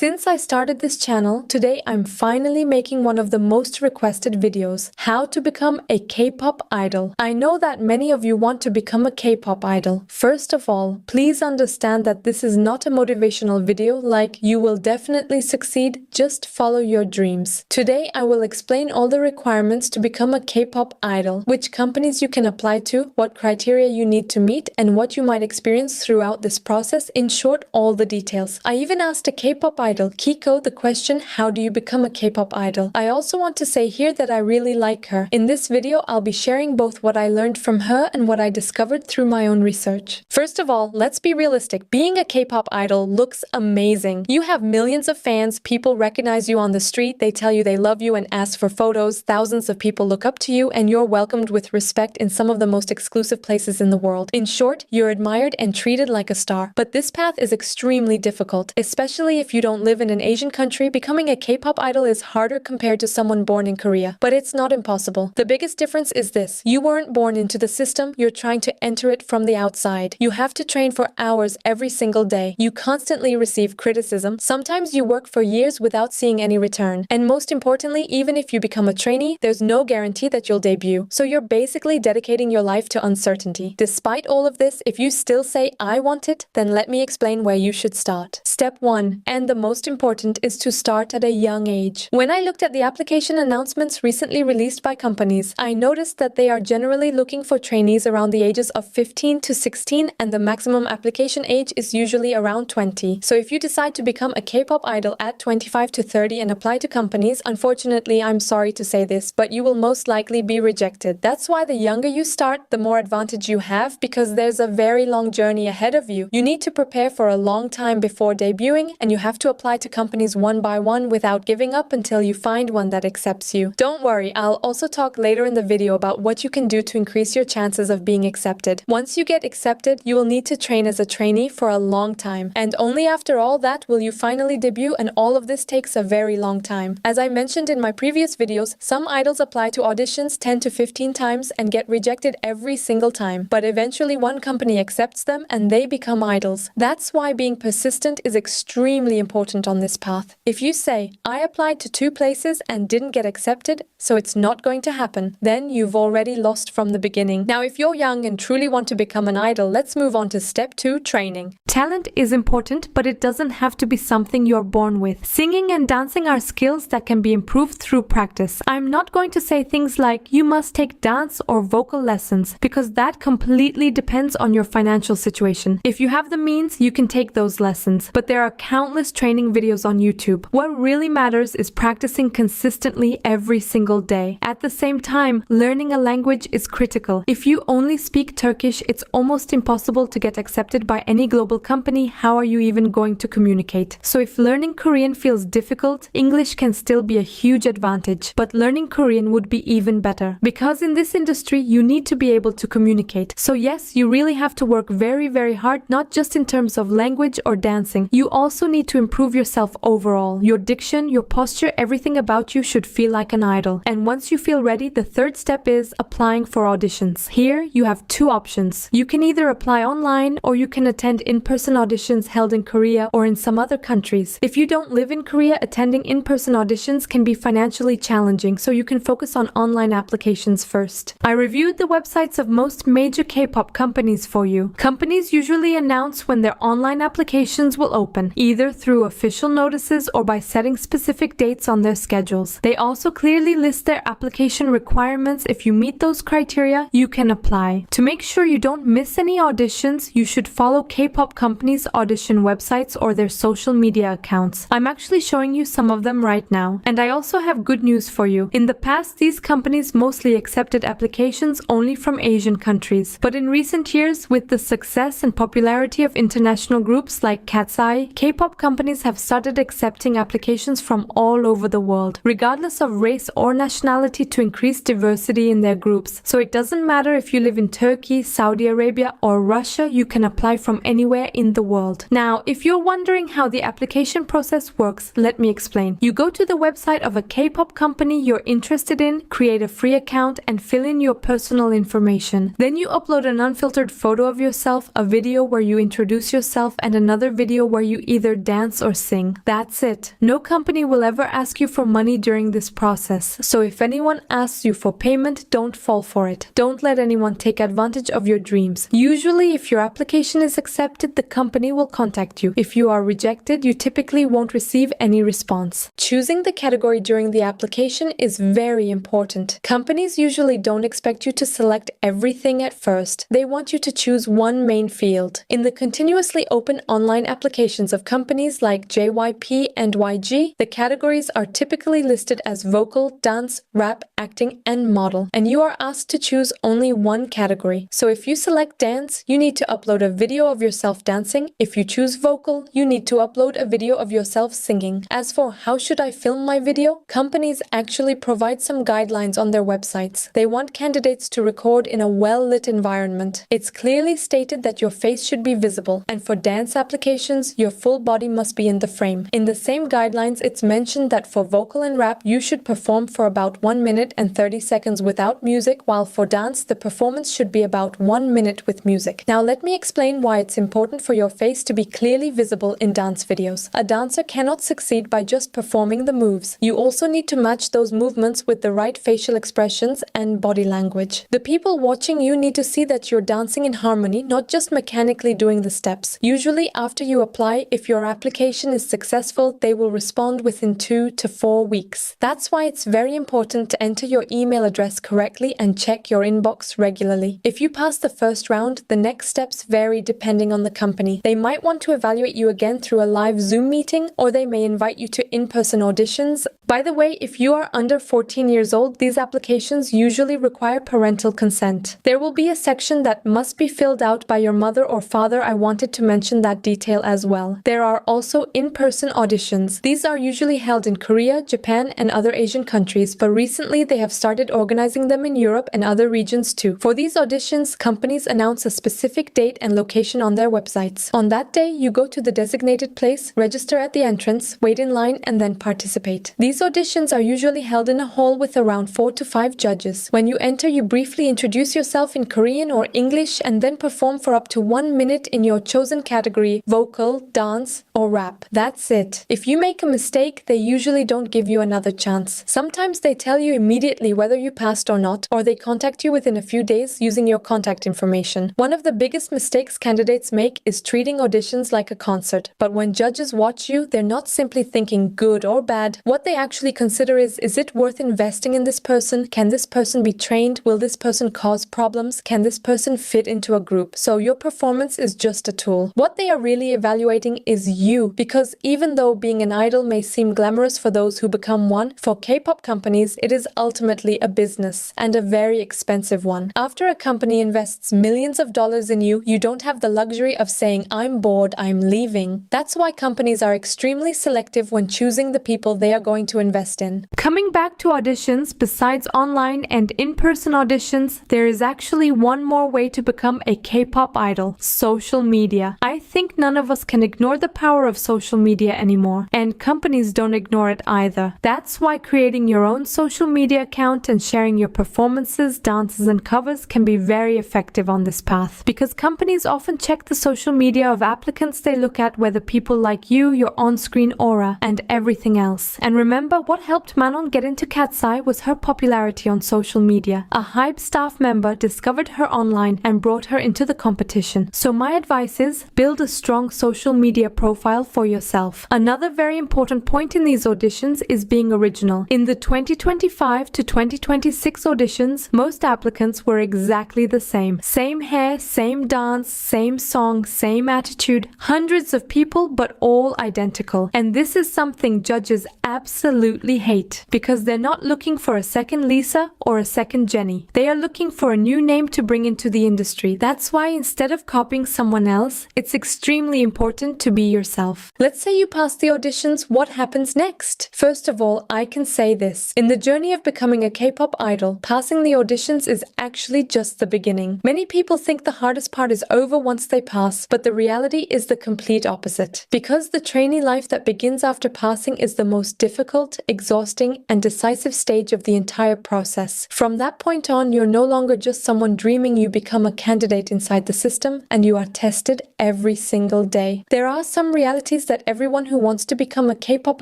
Since I started this channel, today I'm finally making one of the most requested videos, how to become a K-pop idol. I know that many of you want to become a K-pop idol. First of all, please understand that this is not a motivational video like you will definitely succeed, just follow your dreams. Today I will explain all the requirements to become a K-pop idol, which companies you can apply to, what criteria you need to meet, and what you might experience throughout this process. In short, all the details. I even asked a K-pop idol, Kiko, the question, how do you become a K-pop idol? I also want to say here that I really like her. In this video, I'll be sharing both what I learned from her and what I discovered through my own research. First of all, let's be realistic. Being a K-pop idol looks amazing. You have millions of fans, people recognize you on the street, they tell you they love you and ask for photos, thousands of people look up to you, and you're welcomed with respect in some of the most exclusive places in the world. In short, you're admired and treated like a star. But this path is extremely difficult, especially if you don't live in an Asian country. Becoming a K-pop idol is harder compared to someone born in Korea, but it's not impossible. The biggest difference is this: you weren't born into the system, you're trying to enter it from the outside. You have to train for hours every single day. You constantly receive criticism. Sometimes you work for years without seeing any return. And most importantly, even if you become a trainee, there's no guarantee that you'll debut. So you're basically dedicating your life to uncertainty. Despite all of this, if you still say, I want it, then let me explain where you should start. Step 1, and the most important, is to start at a young age. When I looked at the application announcements recently released by companies, I noticed that they are generally looking for trainees around the ages of 15 to 16, and the maximum application age is usually around 20. So if you decide to become a K-pop idol at 25 to 30 and apply to companies, unfortunately, I'm sorry to say this, but you will most likely be rejected. That's why the younger you start, the more advantage you have, because there's a very long journey ahead of you. You need to prepare for a long time before debuting, and you have to apply to companies one by one without giving up until you find one that accepts you. Don't worry, I'll also talk later in the video about what you can do to increase your chances of being accepted. Once you get accepted, you will need to train as a trainee for a long time. And only after all that will you finally debut, and all of this takes a very long time. As I mentioned in my previous videos, some idols apply to auditions 10 to 15 times and get rejected every single time. But eventually one company accepts them and they become idols. That's why being persistent is extremely important on this path. If you say, I applied to 2 places and didn't get accepted, so it's not going to happen, then you've already lost from the beginning. Now, if you're young and truly want to become an idol, let's move on to step 2, training. Talent is important, but it doesn't have to be something you're born with. Singing and dancing are skills that can be improved through practice. I'm not going to say things like you must take dance or vocal lessons, because that completely depends on your financial situation. If you have the means, you can take those lessons, but there are countless training videos on YouTube. What really matters is practicing consistently every single day. At the same time, learning a language is critical. If you only speak Turkish, it's almost impossible to get accepted by any global company. How are you even going to communicate? So if learning Korean feels difficult, English can still be a huge advantage, but learning Korean would be even better, because in this industry you need to be able to communicate. So yes, you really have to work very, very hard, not just in terms of language or dancing. You also need to improve yourself overall. Your diction, your posture, everything about you should feel like an idol. And once you feel ready, the third step is applying for auditions. Here you have 2 options. You can either apply online or you can attend in-person auditions held in Korea or in some other countries. If you don't live in Korea, attending in-person auditions can be financially challenging, so you can focus on online applications first. I reviewed the websites of most major K-pop companies for you. Companies usually announce when their online applications will open, either through official notices or by setting specific dates on their schedules. They also clearly list their application requirements. If you meet those criteria, you can apply. To make sure you don't miss any auditions, you should follow K-pop companies' audition websites or their social media accounts. I'm actually showing you some of them right now. And I also have good news for you. In the past, these companies mostly accepted applications only from Asian countries. But in recent years, with the success and popularity of international groups like Cat's Eye, K-pop companies have started accepting applications from all over the world, regardless of race or nationality, to increase diversity in their groups. So it doesn't matter if you live in Turkey, Saudi Arabia, or Russia, you can apply from anywhere in the world. Now, if you're wondering how the application process works, let me explain. You go to the website of a K-pop company you're interested in, create a free account, and fill in your personal information. Then you upload an unfiltered photo of yourself, a video where you introduce yourself, and another video where you either dance or or sing. That's it. No company will ever ask you for money during this process. So if anyone asks you for payment, don't fall for it. Don't let anyone take advantage of your dreams. Usually, if your application is accepted, the company will contact you. If you are rejected, you typically won't receive any response. Choosing the category during the application is very important. Companies usually don't expect you to select everything at first. They want you to choose one main field. In the continuously open online applications of companies like JYP and YG, the categories are typically listed as vocal, dance, rap, acting, and model, and you are asked to choose only one category. So if you select dance, you need to upload a video of yourself dancing. If you choose vocal, you need to upload a video of yourself singing. As for how should I film my video, companies actually provide some guidelines on their websites. They want candidates to record in a well-lit environment. It's clearly stated that your face should be visible, and for dance applications, your full body must be in the frame. In the same guidelines, it's mentioned that for vocal and rap, you should perform for about 1 minute and 30 seconds without music, while for dance, the performance should be about 1 minute with music. Now let me explain why it's important for your face to be clearly visible in dance videos. A dancer cannot succeed by just performing the moves. You also need to match those movements with the right facial expressions and body language. The people watching you need to see that you're dancing in harmony, not just mechanically doing the steps. Usually after you apply, if your application is successful, they will respond within 2 to 4 weeks. That's why it's very important to enter your email address correctly and check your inbox regularly. If you pass the first round, the next steps vary depending on the company. They might want to evaluate you again through a live Zoom meeting, or they may invite you to in-person auditions. By the way, if you are under 14 years old, these applications usually require parental consent. There will be a section that must be filled out by your mother or father. I wanted to mention that detail as well. There are also in-person auditions. These are usually held in Korea, Japan, and other Asian countries, but recently they have started organizing them in Europe and other regions too. For these auditions, companies announce a specific date and location on their websites. On that day, you go to the designated place, register at the entrance, wait in line, and then participate. These auditions are usually held in a hall with around 4 to 5 judges. When you enter, you briefly introduce yourself in Korean or English and then perform for up to 1 minute in your chosen category, vocal, dance, or rap. That's it. If you make a mistake, they usually don't give you another chance. Sometimes they tell you immediately whether you passed or not, or they contact you within a few days using your contact information. One of the biggest mistakes candidates make is treating auditions like a concert. But when judges watch you, they're not simply thinking good or bad. What they actually consider is it worth investing in this person? Can this person be trained? Will this person cause problems? Can this person fit into a group? So your performance is just a tool. What they are really evaluating is you, because even though being an idol may seem glamorous for those who become one, for K-pop companies, it is ultimately a business, and a very expensive one. After a company invests millions of dollars in you, you don't have the luxury of saying, I'm bored, I'm leaving. That's why companies are extremely selective when choosing the people they are going to invest in. Coming back to auditions, besides online and in-person auditions, there is actually one more way to become a K-pop idol: social media. I think none of us can ignore the power of social media anymore, and companies don't ignore it either. That's why creating your own social media account and sharing your performances, dances, and covers can be very effective on this path, because companies often check the social media of applicants they look at, whether people like you, your on-screen aura, and everything else. And remember, what helped Manon get into Cat's Eye was her popularity on social media. A Hype staff member discovered her online and brought her into the competition. So my advice is, build a strong social media profile for yourself. Another very important point in these auditions is being original. In the 2025 to 2026 auditions, most applicants were exactly the same. Same hair, same dance, same song, same attitude, hundreds of people, but all identical. And this is something judges absolutely hate, because they're not looking for a second Lisa or a second Jenny. They are looking for a new name to bring into the industry. That's why instead of copying someone else, it's extremely important to be yourself. Let's say you pass the auditions, what happens next? First of all, I can say this. In the journey of becoming a K-pop idol, passing the auditions is actually just the beginning. Many people think the hardest part is over once they pass, but the reality is the complete opposite. Because the trainee life that begins after passing is the most difficult, difficult, exhausting, and decisive stage of the entire process. From that point on, you're no longer just someone dreaming, you become a candidate inside the system, and you are tested every single day. There are some realities that everyone who wants to become a K-pop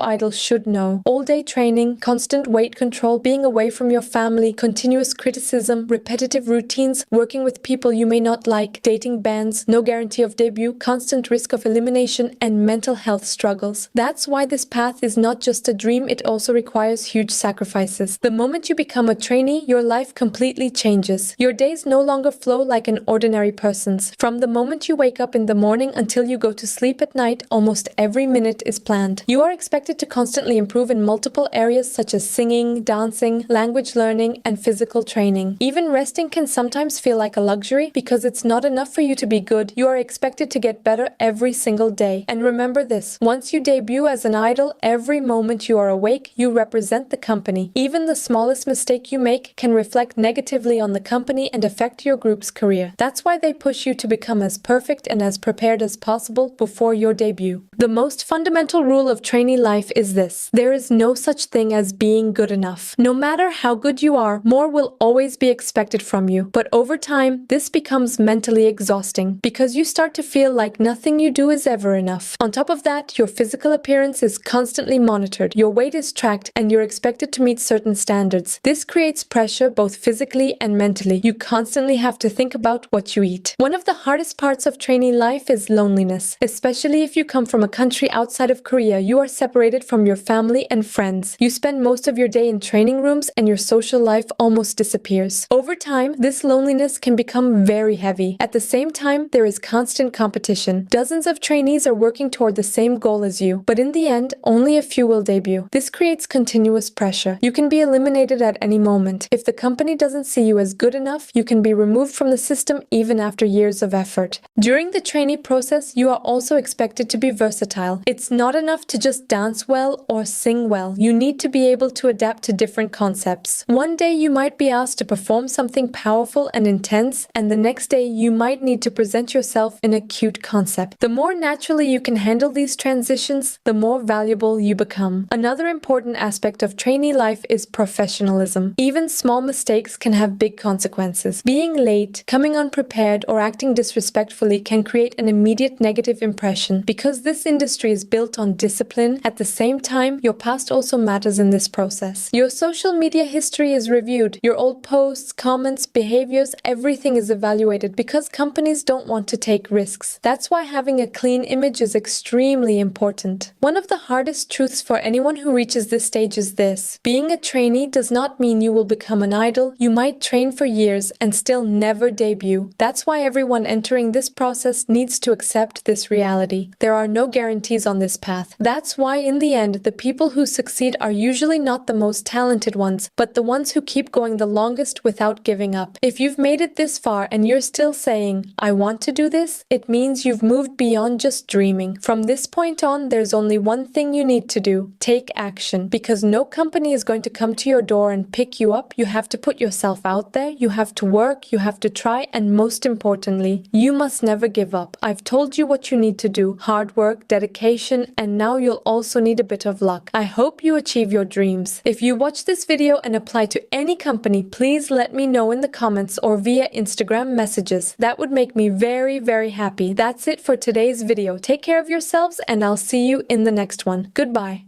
idol should know. All-day training, constant weight control, being away from your family, continuous criticism, repetitive routines, working with people you may not like, dating bans, no guarantee of debut, constant risk of elimination, and mental health struggles. That's why this path is not just a dream, it also requires huge sacrifices. The moment you become a trainee, your life completely changes. Your days no longer flow like an ordinary person's. From the moment you wake up in the morning until you go to sleep at night, almost every minute is planned. You are expected to constantly improve in multiple areas such as singing, dancing, language learning, and physical training. Even resting can sometimes feel like a luxury because it's not enough for you to be good. You are expected to get better every single day. And remember this, once you debut as an idol, every moment you are awake, you represent the company. Even the smallest mistake you make can reflect negatively on the company and affect your group's career. That's why they push you to become as perfect and as prepared as possible before your debut. The most fundamental rule of trainee life is this: there is no such thing as being good enough. No matter how good you are, more will always be expected from you. But over time, this becomes mentally exhausting because you start to feel like nothing you do is ever enough. On top of that, your physical appearance is constantly monitored, your weight is tracked, and you're expected to meet certain standards. This creates pressure both physically and mentally. You constantly have to think about what you eat. One of the hardest parts of trainee life is loneliness, especially if you come from a country outside of Korea. You are separated from your family and friends. You spend most of your day in training rooms and your social life almost disappears. Over time, this loneliness can become very heavy. At the same time, there is constant competition. Dozens of trainees are working toward the same goal as you, but in the end, only a few will debut. This creates continuous pressure. You can be eliminated at any moment. If the company doesn't see you as good enough, you can be removed from the system even after years of effort. During the trainee process, you are also expected to be versatile. It's not enough to just dance well or sing well. You need to be able to adapt to different concepts. One day you might be asked to perform something powerful and intense, and the next day you might need to present yourself in a cute concept. The more naturally you can handle these transitions, the more valuable you become. Another important aspect of trainee life is professionalism. Even small mistakes can have big consequences. Being late, coming unprepared, or acting disrespectfully can create an immediate negative impression. Because this industry is built on discipline, at the same time, your past also matters in this process. Your social media history is reviewed. Your old posts, comments, behaviors, everything is evaluated because companies don't want to take risks. That's why having a clean image is extremely important. One of the hardest truths for anyone who reaches this stage is this: being a trainee does not mean you will become an idol. You might train for years and still never debut. That's why everyone entering this process needs to accept this reality. There are no guarantees on this path. That's why in the end, the people who succeed are usually not the most talented ones, but the ones who keep going the longest without giving up. If you've made it this far and you're still saying, "I want to do this," it means you've moved beyond just dreaming. From this point on, there's only one thing you need to do: take action. Because no company is going to come to your door and pick you up. You have to put yourself out there, you have to work, you have to try, and most importantly, you must never give up. I've told you what you need to do: hard work, dedication, and now you'll also need a bit of luck. I hope you achieve your dreams. If you watch this video and apply to any company, please let me know in the comments or via Instagram messages. That would make me very, very happy. That's it for today's video. Take care of yourselves and I'll see you in the next one. Goodbye.